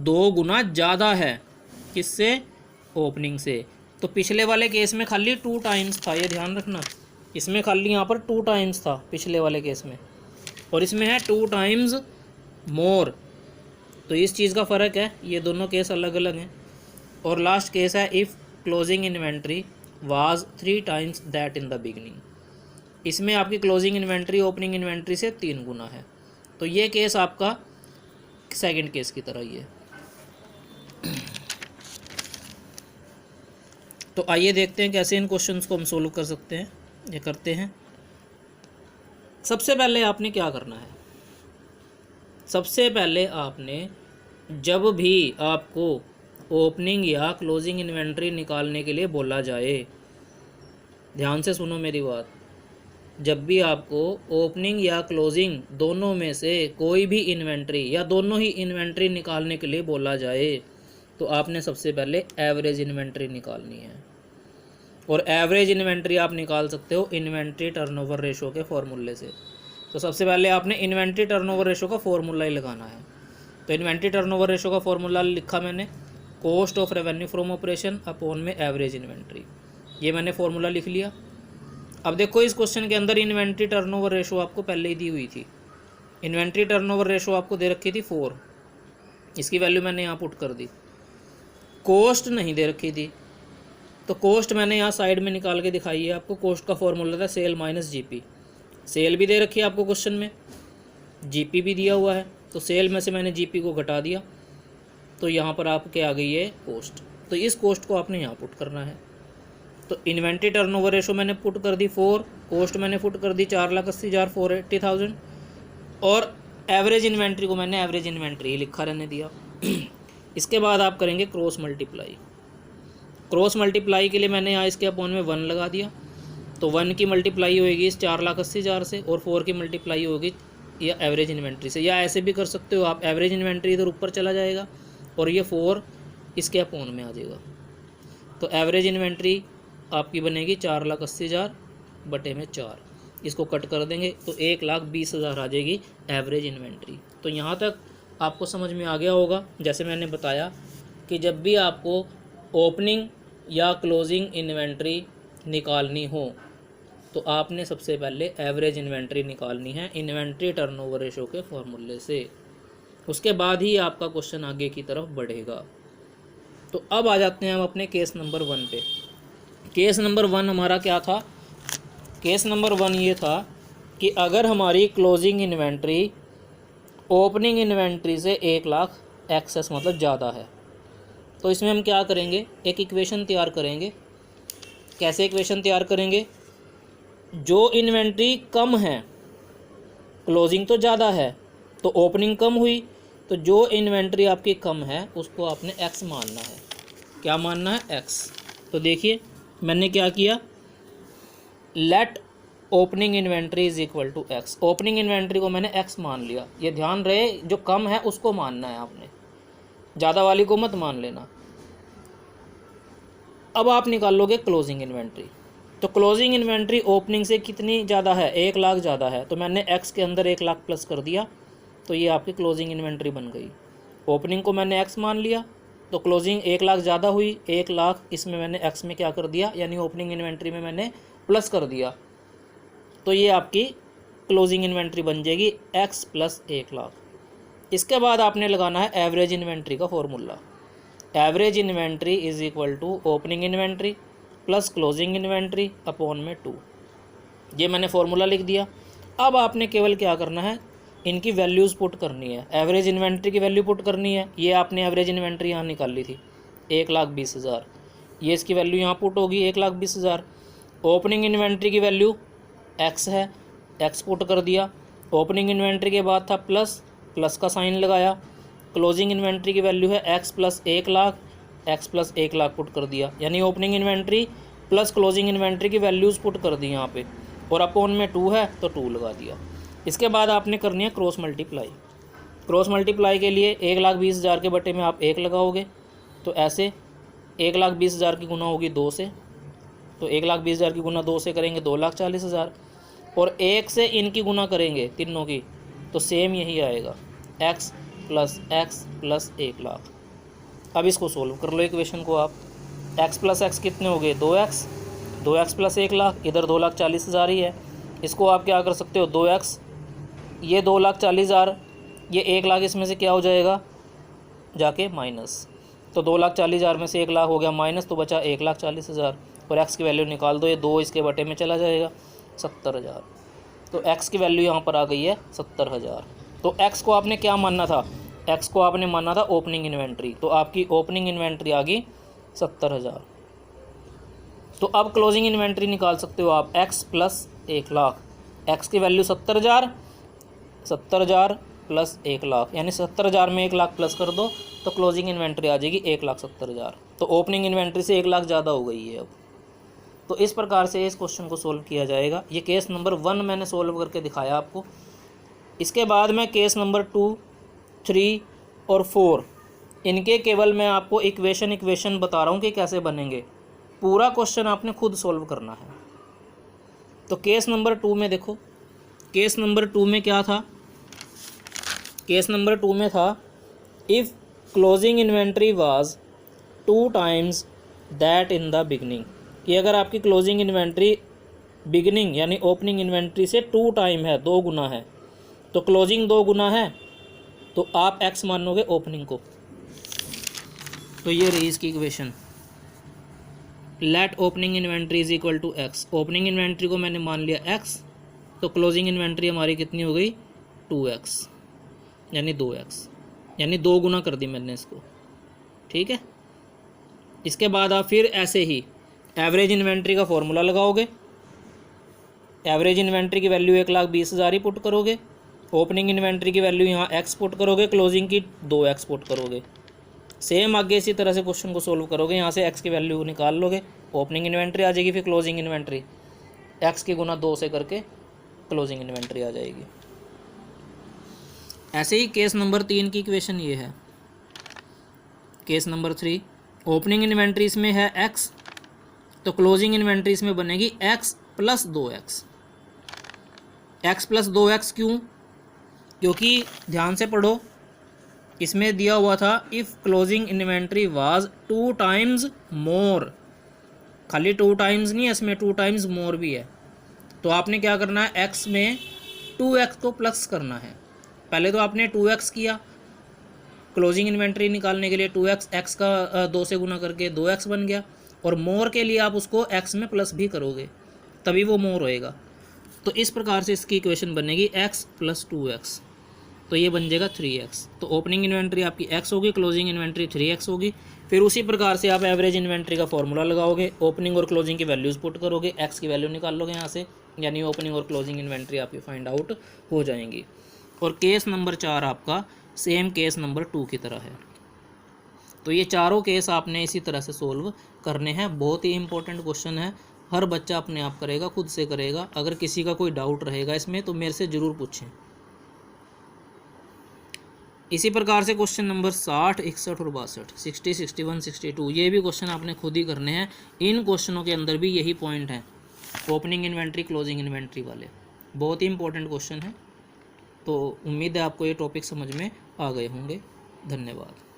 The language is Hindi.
2 गुना ज़्यादा है किससे, ओपनिंग से। तो पिछले वाले केस में खाली 2 टाइम्स था, ये ध्यान रखना, इसमें खाली यहाँ पर 2 टाइम्स था पिछले वाले केस में, और इसमें है 2 टाइम्स मोर। तो इस चीज़ का फ़र्क है, ये दोनों केस अलग अलग हैं। और लास्ट केस है if closing inventory was 3 times that in the beginning. इसमें आपकी क्लोजिंग इन्वेंट्री ओपनिंग इन्वेंट्री से 3 गुना है। तो ये केस आपका सेकंड केस की तरह ही है। तो आइए देखते हैं कैसे इन क्वेश्चंस को हम सोल्व कर सकते हैं। ये करते हैं। सबसे पहले आपने क्या करना है, सबसे पहले आपने जब भी आपको ओपनिंग या क्लोजिंग इन्वेंट्री निकालने के लिए बोला जाए, ध्यान से सुनो मेरी बात, जब भी आपको ओपनिंग या क्लोजिंग दोनों में से कोई भी इन्वेंट्री या दोनों ही इन्वेंट्री निकालने के लिए बोला जाए, तो आपने सबसे पहले एवरेज इन्वेंट्री निकालनी है। और एवरेज इन्वेंट्री आप निकाल सकते हो इन्वेंट्री टर्नओवर रेशो के फॉर्मूले से। तो सबसे पहले आपने इन्वेंट्री टर्नओवर रेशो का फॉर्मूला ही लगाना है। तो इन्वेंट्री टर्नओवर रेशो का फॉर्मूला लिखा मैंने, cost of revenue from operation upon में एवरेज इन्वेंट्री, ये मैंने फॉर्मूला लिख लिया। अब देखो इस क्वेश्चन के अंदर इन्वेंट्री टर्नओवर रेशो आपको पहले ही दी हुई थी। इन्वेंट्री टर्नओवर रेशो आपको दे रखी थी 4, इसकी वैल्यू मैंने यहाँ पुट कर दी। कॉस्ट नहीं दे रखी थी, तो कॉस्ट मैंने यहाँ साइड में निकाल के दिखाई है आपको। कॉस्ट का फॉर्मूला था सेल माइनस जीपी। सेल भी दे रखी है आपको क्वेश्चन में, जीपी भी दिया हुआ है, तो सेल में से मैंने जीपी को घटा दिया, तो यहाँ पर आपके आ गई है कॉस्ट। तो इस कॉस्ट को आपने यहाँ पुट करना है। तो इन्वेंट्री टर्नओवर रेशो मैंने पुट कर दी 4, कॉस्ट मैंने पुट कर दी 4,80,000 480,000, और एवरेज इन्वेंट्री को मैंने एवरेज इन्वेंट्री लिखा रहने दिया। इसके बाद आप करेंगे क्रॉस मल्टीप्लाई। क्रॉस मल्टीप्लाई के लिए मैंने यहाँ इसके अपॉन में 1 लगा दिया, तो 1 की मल्टीप्लाई होगी इस 4,80,000 से, और 4 की मल्टीप्लाई होगी या एवरेज इन्वेंट्री से। या ऐसे भी कर सकते हो आप, एवरेज इन्वेंट्री इधर ऊपर चला जाएगा और ये 4 इसके अपॉन में आ जाएगा। तो एवरेज इन्वेंट्री आपकी बनेगी 4,80,000 बटे में 4, इसको कट कर देंगे तो 1,20,000 आ जाएगी एवरेज इन्वेंट्री। तो यहाँ तक आपको समझ में आ गया होगा। जैसे मैंने बताया कि जब भी आपको ओपनिंग या क्लोजिंग इन्वेंट्री निकालनी हो, तो आपने सबसे पहले एवरेज इन्वेंट्री निकालनी है इन्वेंट्री टर्नओवर रेशो के फॉर्मूले से। उसके बाद ही आपका क्वेश्चन आगे की तरफ बढ़ेगा। तो अब आ जाते हैं हम अपने केस नंबर 1 पे। केस नंबर 1 हमारा क्या था? केस नंबर 1 ये था कि अगर हमारी क्लोजिंग इन्वेंट्री ओपनिंग इन्वेंट्री से 1,00,000 एक्सेस मतलब ज़्यादा है, तो इसमें हम क्या करेंगे, एक इक्वेशन तैयार करेंगे। कैसे इक्वेशन तैयार करेंगे? जो इन्वेंट्री कम है, क्लोजिंग तो ज़्यादा है तो ओपनिंग कम हुई, तो जो इन्वेंट्री आपकी कम है उसको आपने एक्स मानना है। क्या मानना है? एक्स। तो देखिए मैंने क्या किया, let opening inventory is equal to X. Opening inventory को मैंने एक्स मान लिया। ये ध्यान रहे जो कम है उसको मानना है आपने, ज़्यादा वाली को मत मान लेना। अब आप निकालोगे क्लोजिंग इन्वेंट्री। तो क्लोजिंग इन्वेंट्री ओपनिंग से कितनी ज़्यादा है? 1,00,000 ज़्यादा है, तो मैंने एक्स के अंदर 1,00,000 प्लस कर दिया, तो ये आपकी क्लोजिंग इन्वेंट्री बन गई। ओपनिंग को मैंने एक्स मान लिया, तो क्लोजिंग 1,00,000 ज़्यादा हुई, 1,00,000 इसमें मैंने एक्स में क्या कर दिया, यानी ओपनिंग इन्वेंट्री में मैंने प्लस कर दिया, तो ये आपकी क्लोजिंग इन्वेंट्री बन जाएगी एक्स प्लस 1,00,000। इसके बाद आपने लगाना है एवरेज इन्वेंट्री का formula. Average inventory is equal to opening inventory plus closing inventory upon में 2। ये मैंने फॉर्मूला लिख दिया। अब आपने केवल क्या करना है, इनकी वैल्यूज़ पुट करनी है। एवरेज इन्वेंट्री की वैल्यू पुट करनी है। ये आपने एवरेज इन्वेंट्री यहाँ निकाल ली थी 1,20,000, ये इसकी वैल्यू यहाँ पुट होगी 1,20,000। ओपनिंग इन्वेंट्री की वैल्यू एक्स है, एक्स पुट कर दिया। ओपनिंग इन्वेंट्री के बाद था प्लस, प्लस का साइन लगाया। क्लोजिंग इन्वेंट्री की वैल्यू है x plus 1,00,000, x plus 1,00,000 put कर दिया, यानी opening inventory plus closing inventory की वैल्यूज़ पुट कर दी यहाँ पे, और अपॉन में 2 है तो 2 लगा दिया। इसके बाद आपने करनी है क्रॉस मल्टीप्लाई। क्रॉस मल्टीप्लाई के लिए 1,20,000 के बटे में आप 1 लगाओगे, तो ऐसे 1,20,000 की गुना होगी 2 से, तो 1,20,000 की गुना 2 से करेंगे 2,40,000, और 1 से इनकी गुना करेंगे तीनों की, तो सेम यही आएगा x. Plus x plus 1 lakh. अब इसको सोल्व कर लो इक्वेशन को आप। एक्स प्लस एक्स कितने हो गए 2x, 2x प्लस 1 लाख, इधर 2,40,000 ही है। इसको आप क्या कर सकते हो 2x, ये 2,40,000, ये 1 लाख, इसमें से क्या हो जाएगा जाके माइनस। तो 2,40,000 में से 1 लाख हो गया माइनस, तो बचा 1,40,000 और एक्स की वैल्यू निकाल दो, ये 2 इसके बटे में चला जाएगा 70,000। तो एक्स की वैल्यू यहाँ पर आ गई है 70,000। तो एक्स को आपने क्या मानना था, एक्स को आपने मानना था ओपनिंग इन्वेंट्री, तो आपकी ओपनिंग इन्वेंट्री आ गई 70,000। तो अब क्लोजिंग इन्वेंट्री निकाल सकते हो आप एक्स प्लस 1 लाख। एक्स की वैल्यू 70,000, 70,000 प्लस 1 लाख, यानी 70,000 में 1 लाख प्लस कर दो तो क्लोजिंग इन्वेंट्री आ जाएगी 1,70,000। तो ओपनिंग इन्वेंट्री से 1 लाख ज़्यादा हो गई है अब। तो इस प्रकार से इस क्वेश्चन को सोल्व किया जाएगा। ये केस नंबर 1 मैंने सोल्व करके दिखाया आपको। इसके बाद मैं केस नंबर 2, 3 और 4 इनके केवल मैं आपको इक्वेशन बता रहा हूँ कि कैसे बनेंगे। पूरा क्वेश्चन आपने खुद सोल्व करना है। तो केस नंबर 2 में देखो, केस नंबर 2 में क्या था, केस नंबर 2 में था if closing inventory was 2 times that in the beginning, कि अगर आपकी क्लोजिंग इन्वेंट्री बिगनिंग यानी ओपनिंग इन्वेंट्री से 2 टाइम है, 2 गुना है, तो क्लोजिंग 2 गुना है तो आप एक्स मानोगे ओपनिंग को। तो ये रही इसकी equation, let opening inventory is equal to X. Opening inventory को मैंने मान लिया एक्स, तो क्लोजिंग इन्वेंट्री हमारी कितनी हो गई 2x, यानी 2x, यानी 2 गुना कर दी मैंने इसको। ठीक है, इसके बाद आप फिर ऐसे ही एवरेज इन्वेंट्री का फॉर्मूला लगाओगे। एवरेज इन्वेंट्री की वैल्यू 1,20,000 ही पुट करोगे, ओपनिंग इन्वेंट्री की वैल्यू यहाँ x पुट करोगे, क्लोजिंग की 2x पुट करोगे। सेम आगे इसी तरह से क्वेश्चन को सोल्व करोगे, यहाँ से x की वैल्यू निकाल लोगे, ओपनिंग इन्वेंट्री आ जाएगी, फिर क्लोजिंग इन्वेंट्री x की गुना 2 से करके क्लोजिंग इन्वेंट्री आ जाएगी। ऐसे ही केस नंबर 3 की इक्वेशन ये है। केस नंबर 3 ओपनिंग इन्वेंट्रीज में है x, तो क्लोजिंग इन्वेंट्रीज में बनेगी x plus 2x। x plus 2x क्यों, क्योंकि ध्यान से पढ़ो, इसमें दिया हुआ था if closing inventory was 2 times more, खाली 2 टाइम्स नहीं है, इसमें 2 टाइम्स मोर भी है। तो आपने क्या करना है, x में 2x को प्लस करना है। पहले तो आपने 2x किया, क्लोजिंग इन्वेंट्री निकालने के लिए 2x, x का 2 से गुना करके 2x बन गया, और मोर के लिए आप उसको x में प्लस भी करोगे तभी वो मोर होएगा। तो इस प्रकार से इसकी इक्वेशन बनेगी x प्लस 2x, तो ये बन जाएगा 3x। तो ओपनिंग इन्वेंट्री आपकी x होगी, क्लोजिंग इन्वेंट्री 3x होगी। फिर उसी प्रकार से आप एवरेज इन्वेंट्री का फॉर्मूला लगाओगे, ओपनिंग और क्लोजिंग की वैल्यूज़ पुट करोगे, x की वैल्यू निकाल लोगे यहाँ से, यानी ओपनिंग और क्लोजिंग इन्वेंट्री आपकी फाइंड आउट हो जाएंगी। और केस नंबर 4 आपका सेम केस नंबर 2 की तरह है। तो ये चारों केस आपने इसी तरह से सोल्व करने हैं। बहुत ही इंपॉर्टेंट क्वेश्चन है, हर बच्चा अपने आप करेगा, खुद से करेगा। अगर किसी का कोई डाउट रहेगा इसमें तो मेरे से ज़रूर पूछें। इसी प्रकार से क्वेश्चन नंबर 60, 61 और 62, 60, 61, 62 ये भी क्वेश्चन आपने खुद ही करने हैं। इन क्वेश्चनों के अंदर भी यही पॉइंट है, ओपनिंग इन्वेंट्री क्लोजिंग इन्वेंट्री वाले, बहुत ही इंपॉर्टेंट क्वेश्चन है। तो उम्मीद है आपको ये टॉपिक समझ में आ गए होंगे। धन्यवाद।